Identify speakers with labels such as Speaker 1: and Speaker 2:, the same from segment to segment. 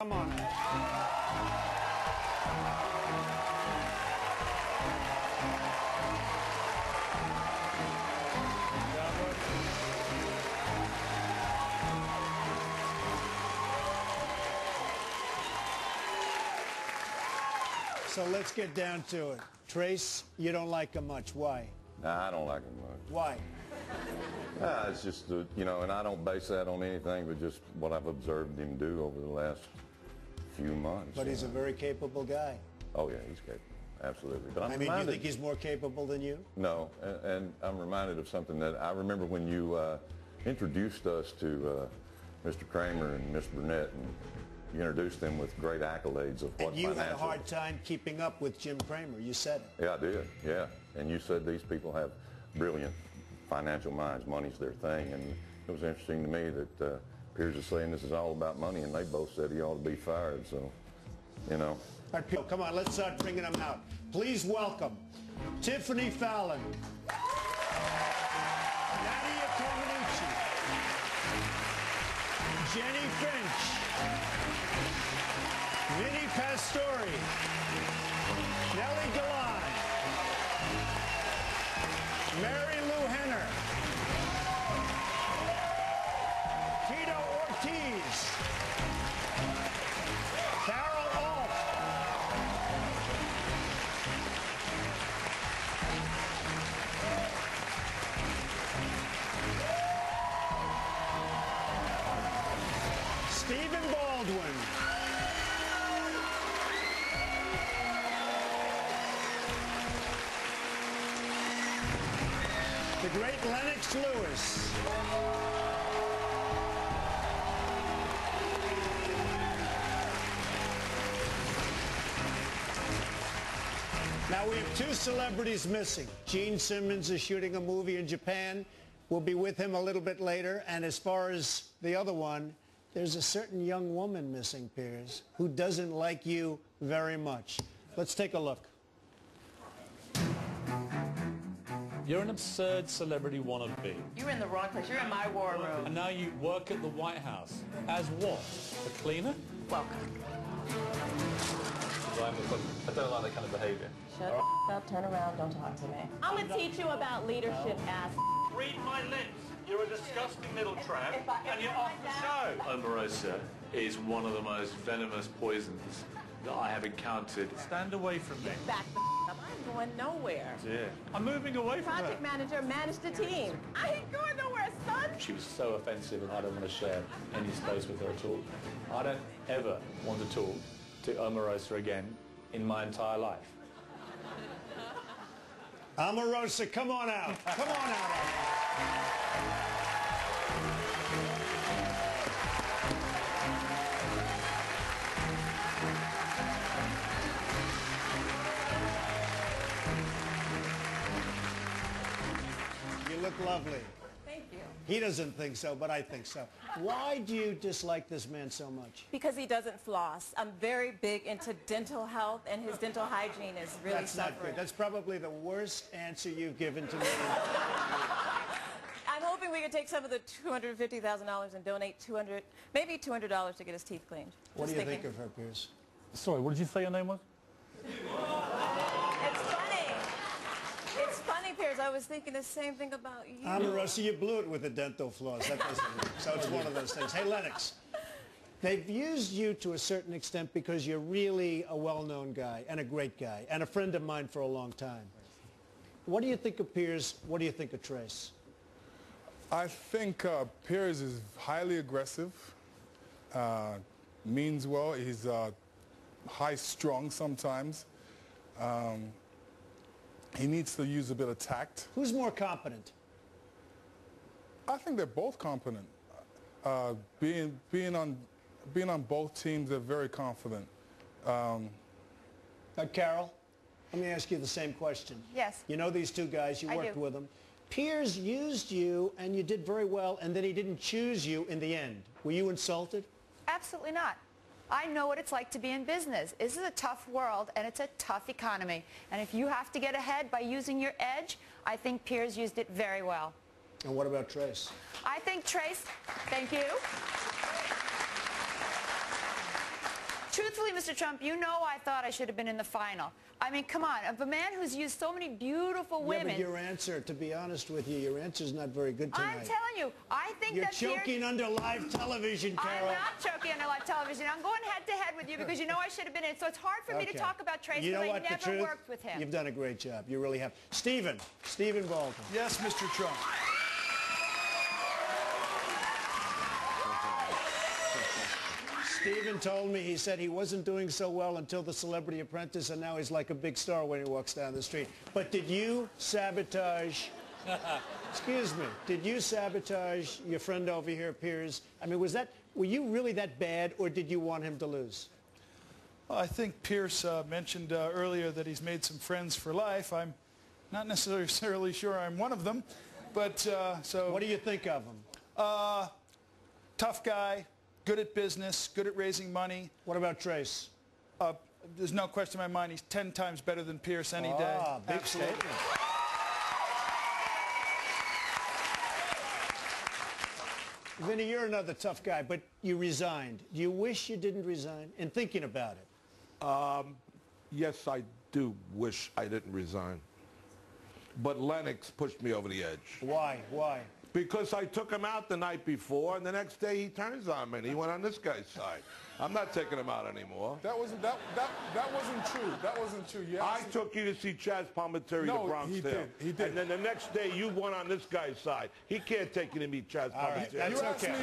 Speaker 1: Come on out. So let's get down to it. Trace, you don't like him much. Why?
Speaker 2: Nah, I don't like him much.
Speaker 1: Why?
Speaker 2: It's just, you know, and I don't base that on anything but just what I've observed him do over the last few months.
Speaker 1: But he's a very capable guy.
Speaker 2: Oh, yeah, he's capable. Absolutely. But
Speaker 1: I mean, do you think he's more capable than you?
Speaker 2: No, and I'm reminded of something that I remember when you introduced us to Mr. Kramer and Miss Burnett, and you introduced them with great accolades of what
Speaker 1: and you had a hard time keeping up with Jim Kramer. You said it.
Speaker 2: Yeah, I did. Yeah. And you said these people have brilliant financial minds. Money's their thing. And it was interesting to me that Piers is saying this is all about money, and they both said he ought to be fired. So, you know.
Speaker 1: All right, come on, let's start bringing them out. Please welcome Tiffany Fallon, Nadia Comaneci, Jenny Finch, Vinnie Pastore, Nellie Galan, Mary Lou Henner, Tito Ortiz, Carol Alt, Stephen Baldwin, the great Lennox Lewis, now we have two celebrities missing. Gene Simmons is shooting a movie in Japan. We'll be with him a little bit later. And as far as the other one, there's a certain young woman missing, Piers, who doesn't like you very much. Let's take a look.
Speaker 3: You're an absurd celebrity wannabe.
Speaker 4: You're in the wrong place. You're in my war room.
Speaker 3: And now you work at the White House. As what? A cleaner?
Speaker 4: Welcome.
Speaker 3: I don't like that kind of behavior.
Speaker 4: Shut up, turn around, don't talk to me. I'm going to teach you about leadership, ass.
Speaker 5: Read my lips. You're a disgusting little tramp, and you're off the show.
Speaker 3: Omarosa is one of the most venomous poisons that I have encountered. Stand away from me.
Speaker 4: Back the up. I'm going nowhere.
Speaker 3: Yeah. I'm moving away from her.
Speaker 4: Project manager managed the team. I ain't going nowhere, son.
Speaker 3: She was so offensive, and I don't want to share any space with her at all. I don't ever want to talk to Omarosa again in my entire life.
Speaker 1: Omarosa, come on out. Come on out. You look lovely.
Speaker 4: Thank you.
Speaker 1: He doesn't think so, but I think so. Why do you dislike this man so much?
Speaker 4: Because he doesn't floss. I'm very big into dental health, and his dental hygiene is really
Speaker 1: That's not good. That's probably the worst answer you've given to me.
Speaker 4: I'm hoping we could take some of the $250,000 and donate maybe $200 to get his teeth cleaned.
Speaker 1: What do you think of her, Piers?
Speaker 3: Sorry, what did you say your name was?
Speaker 4: It's funny. It's funny, Piers. I was thinking the same thing about you.
Speaker 1: Omarosa, you blew it with the dental floss. That doesn't work. So it's one of those things. Hey, Lennox, they've used you to a certain extent because you're really a well-known guy and a great guy and a friend of mine for a long time. What do you think of Piers? What do you think of Trace?
Speaker 6: I think Piers is highly aggressive, means well. He's high-strung sometimes. He needs to use a bit of tact.
Speaker 1: Who's more competent?
Speaker 6: I think they're both competent. Being on both teams, they're very confident.
Speaker 1: Carol, let me ask you the same question.
Speaker 7: Yes.
Speaker 1: You know these two guys. You worked with them. Piers used you, and you did very well, and then he didn't choose you in the end. Were you insulted?
Speaker 7: Absolutely not. I know what it's like to be in business. This is a tough world, and it's a tough economy. And if you have to get ahead by using your edge, I think Piers used it very well.
Speaker 1: And what about Trace?
Speaker 7: I think Trace, thank you. truthfully, Mr. Trump, you know I thought I should have been in the final. I mean, come on. Of a man who's used so many beautiful women.
Speaker 1: Yeah, but your answer, to be honest with you, your answer's not very good tonight.
Speaker 7: I'm telling you, I think
Speaker 1: You're
Speaker 7: that
Speaker 1: choking under live television, Carol.
Speaker 7: I'm not choking under live television. I'm going head-to-head with you because you know I should have been in it. So it's hard for me to talk about Trace
Speaker 1: You know
Speaker 7: because
Speaker 1: what,
Speaker 7: I never worked with him.
Speaker 1: You've done a great job. You really have. Stephen Baldwin.
Speaker 6: Yes, Mr. Trump.
Speaker 1: Stephen told me, he said he wasn't doing so well until the Celebrity Apprentice, and now he's like a big star when he walks down the street. But did you sabotage, excuse me, did you sabotage your friend over here, Piers? I mean, were you really that bad, or did you want him to lose?
Speaker 8: Well, I think Pierce mentioned earlier that he's made some friends for life. I'm not necessarily sure I'm one of them, but so...
Speaker 1: What do you think of him?
Speaker 8: Tough guy. Good at business, good at raising money.
Speaker 1: What about Trace?
Speaker 8: There's no question in my mind he's 10 times better than Pierce any day.
Speaker 1: Big
Speaker 8: Absolutely.
Speaker 1: statement. Vinny, you're another tough guy, but you resigned. Do you wish you didn't resign? In thinking about it.
Speaker 9: Yes, I do wish I didn't resign. But Lennox pushed me over the edge.
Speaker 1: Why? Why?
Speaker 9: Because I took him out the night before, and the next day he turns on me, and he went on this guy's side. I'm not taking him out anymore.
Speaker 6: That wasn't true. That wasn't true.
Speaker 9: I took you to see Chaz Palminteri, the Bronx
Speaker 6: he
Speaker 9: Tale.
Speaker 6: did. He did.
Speaker 9: And then the next day you went on this guy's side. He can't take you to meet Chaz
Speaker 1: All right,
Speaker 9: Palminteri.
Speaker 1: that's okay.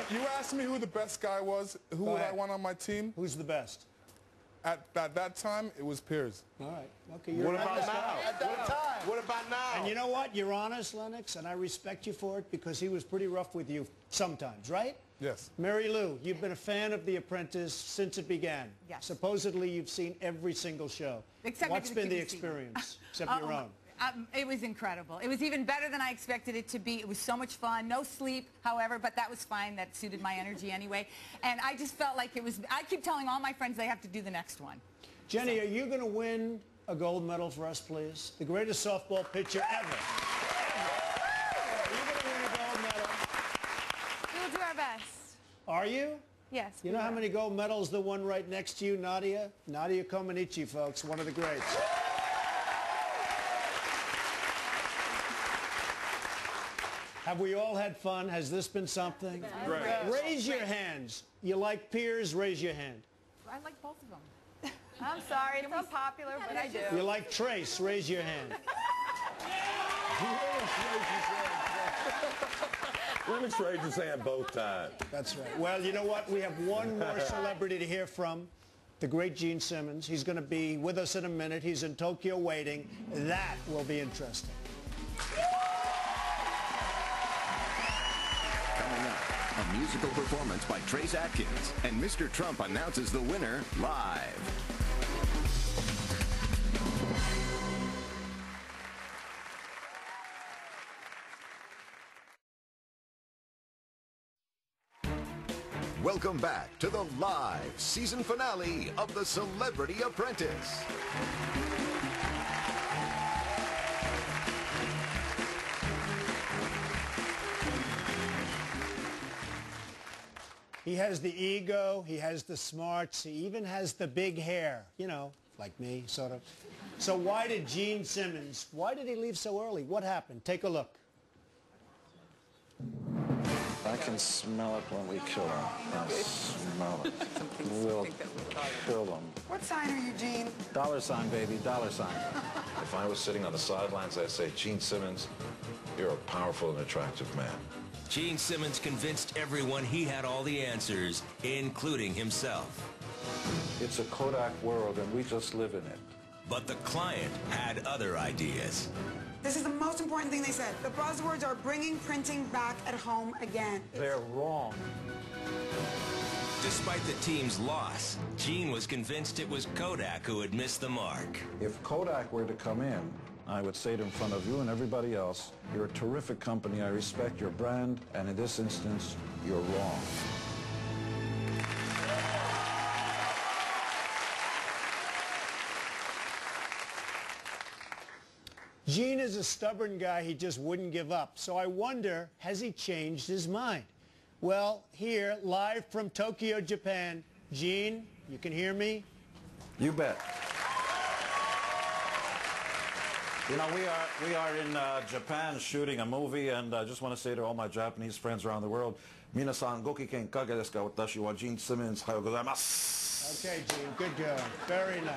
Speaker 6: You asked me who the best guy was. Who would I want on my team?
Speaker 1: Who's the best?
Speaker 6: At that time, it was Piers.
Speaker 1: All right. Okay. You're
Speaker 9: What
Speaker 1: right.
Speaker 9: about now?
Speaker 6: At that time.
Speaker 9: What about now?
Speaker 1: And you know what? You're honest, Lennox, and I respect you for it because he was pretty rough with you sometimes, right?
Speaker 6: Yes.
Speaker 1: Mary Lou, you've been a fan of The Apprentice since it began.
Speaker 7: Yes.
Speaker 1: Supposedly you've seen every single show.
Speaker 10: Except
Speaker 1: What's
Speaker 10: maybe
Speaker 1: been the
Speaker 10: TV season.
Speaker 1: experience, except your own?
Speaker 10: It was incredible. It was even better than I expected it to be. It was so much fun. No sleep, however, but that was fine. That suited my energy anyway. And I just felt like it was, I keep telling all my friends they have to do the next one.
Speaker 1: Jenny, are you going to win a gold medal for us, please? The greatest softball pitcher ever. Are you going to win a gold medal?
Speaker 11: We will do our best.
Speaker 1: Are you?
Speaker 11: Yes.
Speaker 1: You know how many gold medals the one right next to you, Nadia? Nadia Comaneci, folks, one of the greats. Have we all had fun? Has this been something?
Speaker 8: Great.
Speaker 1: Raise your hands. You like Piers? Raise your hand.
Speaker 10: I like both of them.
Speaker 7: I'm sorry, it's unpopular, but I do.
Speaker 1: You like Trace? Raise your hand.
Speaker 2: Lennox raised his hand both times.
Speaker 1: That's right. Well, you know what? We have one more celebrity to hear from, the great Gene Simmons. He's going to be with us in a minute. He's in Tokyo waiting. That will be interesting.
Speaker 12: Coming up, a musical performance by Trace Atkins, and Mr. Trump announces the winner live. Welcome back to the live season finale of The Celebrity Apprentice.
Speaker 1: He has the ego, he has the smarts, he even has the big hair, you know, like me, sort of. So why did Gene Simmons, why did he leave so early? What happened? Take a look.
Speaker 13: I can smell it when we kill him. I smell it. We'll kill him.
Speaker 14: What sign are you, Gene?
Speaker 13: $, baby, $.
Speaker 15: If I was sitting on the sidelines, I'd say, Gene Simmons, you're a powerful and attractive man.
Speaker 16: Gene Simmons convinced everyone he had all the answers, including himself.
Speaker 13: It's a Kodak world, and we just live in it.
Speaker 16: But the client had other ideas.
Speaker 14: This is the most important thing they said. The buzzwords are bringing printing back at home again.
Speaker 13: They're wrong.
Speaker 16: Despite the team's loss, Gene was convinced it was Kodak who had missed the mark.
Speaker 13: If Kodak were to come in, I would say it in front of you and everybody else, you're a terrific company, I respect your brand, and in this instance, you're wrong.
Speaker 1: Gene is a stubborn guy. He just wouldn't give up. So I wonder, has he changed his mind? Well, here, live from Tokyo, Japan, Gene, you can hear me?
Speaker 13: You bet. You know, we are in Japan shooting a movie, and I just want to say to all my Japanese friends around the world, minasan gokiken kage desu ka? Watashi wa Gene Simmons. Ohayou gozaimasu.
Speaker 1: Okay, Gene, good going. Very nice.